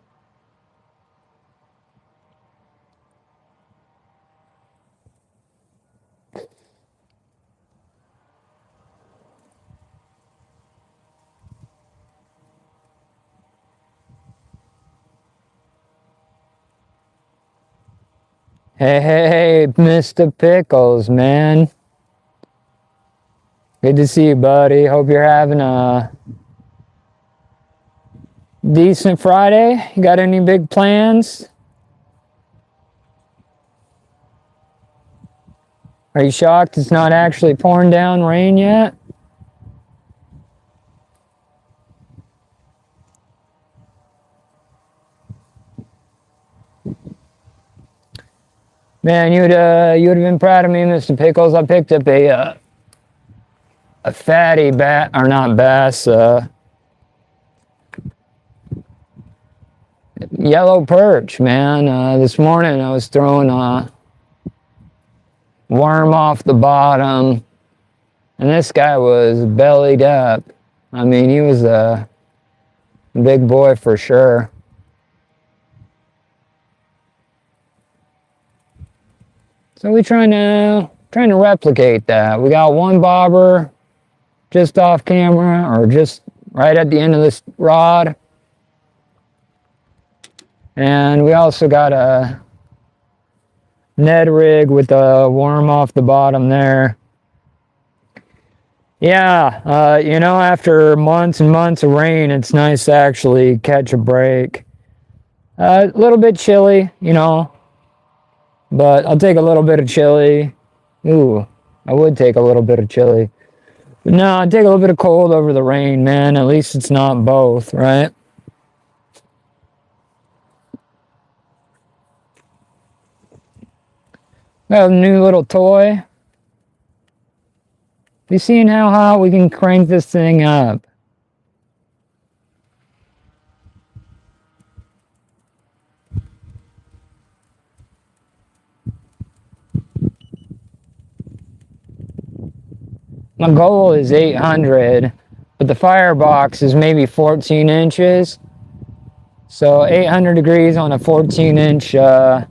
Hey, hey, hey, Mr. Pickles, man. Good to see you, buddy. Hope you're having a decent Friday. You got any big plans? Are you shocked it's not actually pouring down rain yet? Man, you'd have been proud of me, Mr. Pickles. I picked up a fatty bat, or not bass, yellow perch, man. This morning I was throwing a worm off the bottom, and this guy was bellied up. I mean, he was a big boy for sure. So we're trying to replicate that. We got one bobber just off camera, or just right at the end of this rod. And we also got a Ned rig with a worm off the bottom there. Yeah, you know, after months and months of rain, it's nice to actually catch a break. A little bit chilly, you know, but I'll take a little bit of chili. Ooh, I would take a little bit of chili. But no, I'd take a little bit of cold over the rain, man. At least it's not both, right? Got a new little toy. You seeing how hot we can crank this thing up? My goal is 800, but the firebox is maybe 14 inches. So 800 degrees on a 14-inch, yeah,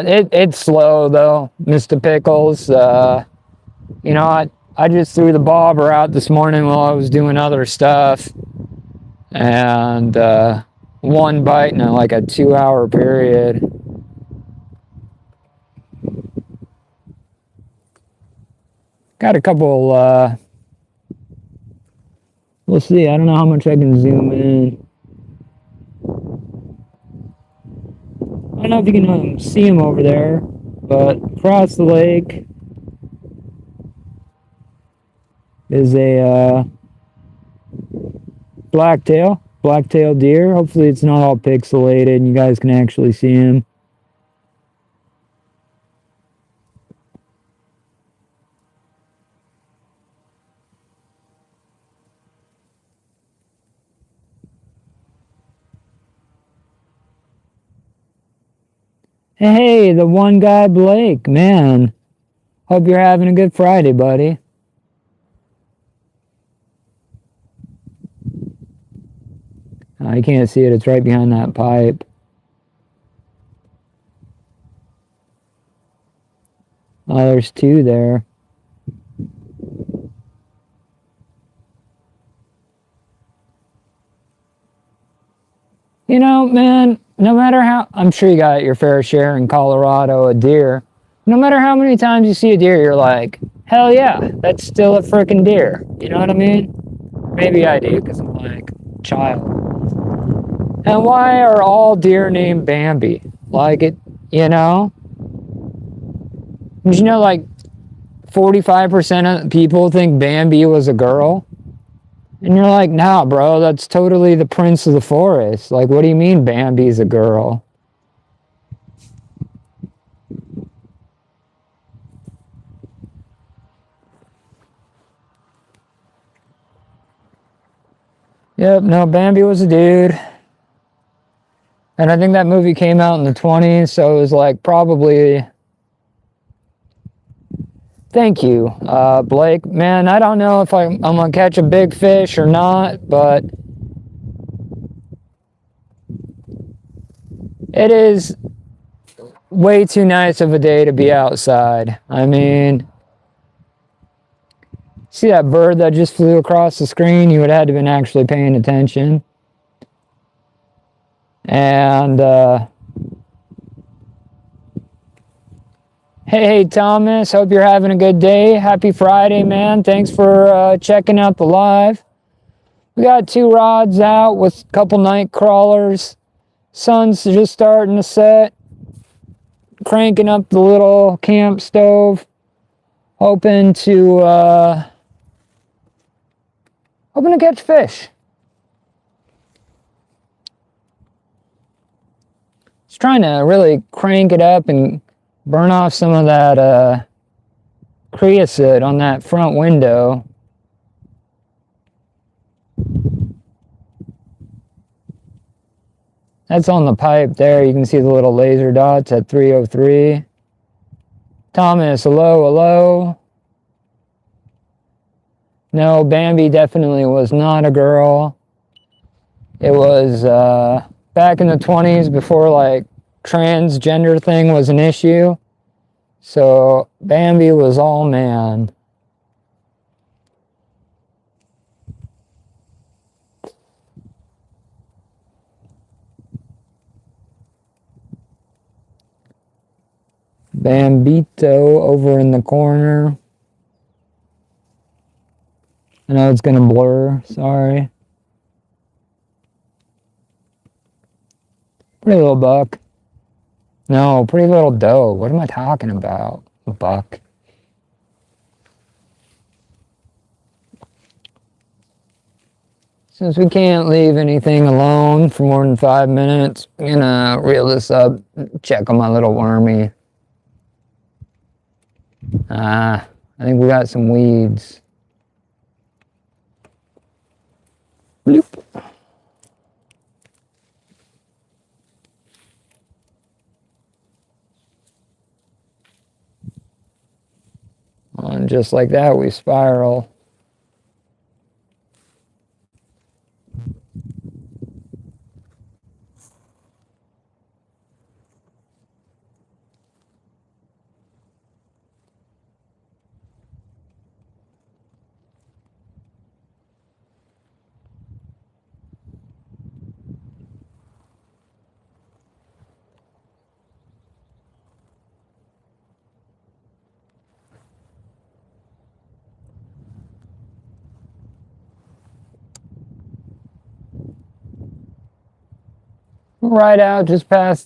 it's slow though, Mr. Pickles. You know, I just threw the bobber out this morning while I was doing other stuff, and one bite in like a 2-hour period. Got a couple, we'll see. I don't know how much I can zoom in. I don't know if you can see them over there, but across the lake is a Blacktail deer. Hopefully it's not all pixelated and you guys can actually see him. Hey, the one guy Blake, man. Hope you're having a good Friday, buddy. You can't see it, it's right behind that pipe. Oh, there's two there. You know, man, no matter how, I'm sure you got your fair share in Colorado of deer. No matter how many times you see a deer, you're like, hell yeah, that's still a freaking deer. You know what I mean? Maybe I do, because I'm like a child. And why are all deer named Bambi? Like it, you know? Did you know like 45% of people think Bambi was a girl? And you're like, nah, bro, that's totally the prince of the forest. Like, what do you mean Bambi's a girl? Yep, no, Bambi was a dude. And I think that movie came out in the 20s, so it was like probably... Thank you, Blake. Man, I don't know if I'm gonna catch a big fish or not, but it is way too nice of a day to be outside. I mean, see that bird that just flew across the screen? You would have had to been actually paying attention. And, hey, Thomas, hope you're having a good day. Happy Friday, man. Thanks for checking out the live. We got 2 rods out with a couple night crawlers. Sun's just starting to set. Cranking up the little camp stove. Hoping to catch fish. Just trying to really crank it up and burn off some of that creosote on that front window. That's on the pipe there. You can see the little laser dots at 303. Thomas, hello. No, Bambi definitely was not a girl. It was back in the 20s before like transgender thing was an issue. So Bambi was all man. Bambito over in the corner. I know it's gonna blur, sorry. Pretty little buck. No, pretty little doe. What am I talking about? A buck. Since we can't leave anything alone for more than 5 minutes, I'm gonna reel this up, check on my little wormy. I think we got some weeds. Bloop. And just like that, we spiral. Right out just past